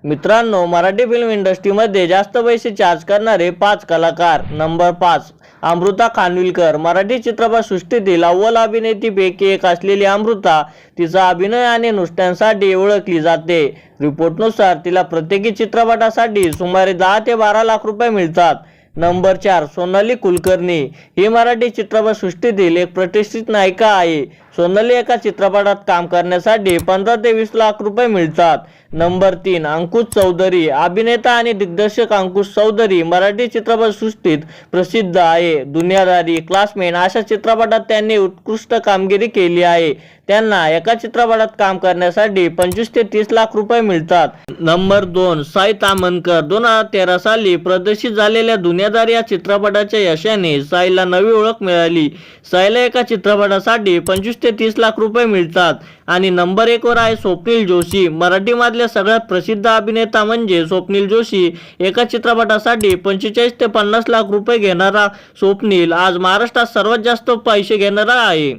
मित्रांनो, मराठी फिल्म इंडस्ट्रीमध्ये जास्त पैसे चार्ज करणारे 5 कलाकार. नंबर 5, अमृता खानविलकर. मराठी चित्रपटसृष्टीतील अव्वल अभिनेत्रीपैकी एक असलेली अमृता तिचा अभिनय आणि नुसत्यांसाठी ओळखली जाते. रिपोर्टनुसार तिला प्रत्येकी चित्रपटासाठी सुमारे 10 ते 12 लाख रुपये मिळतात. नंबर 4, सोनाली कुलकर्णी. ही मराठी चित्रपटसृष्टीतील एक प्रतिष्ठित नायिका आहे. सोनाली एका चित्रपटात काम करण्यासाठी 15 ते 20 लाख रुपये मिळतात. नंबर 3, अंकुश चौधरी. अभिनेता आणि दिग्दर्शक अंकुश चौधरी मराठी चित्रपटसृष्टीत प्रसिद्ध आहे. दुनियादारी, क्लासमेट अशा चित्रपटात त्यांनी उत्कृष्ट कामगिरी केली आहे. त्यांना एका चित्रपटात काम करण्यासाठी 25 ते 30 लाख रुपये मिळतात. नंबर 2, साई ताम्हणकर. 2013 साली प्रदर्शित झालेल्या दुनियादारी या चित्रपटाच्या यशाने साईला नवी ओळख मिळाली. साईला एका चित्रपटासाठी 25 ते 30 लाख रुपये मिळतात. आणि नंबर 1 वर आहे स्वप्नील जोशी. मराठीमधल्या सगळ्यात प्रसिद्ध अभिनेता म्हणजे स्वप्नील जोशी. एका चित्रपटासाठी 45 ते 50 लाख रुपये घेणारा स्वप्नील आज महाराष्ट्रात सर्वात जास्त पैसे घेणारा आहे.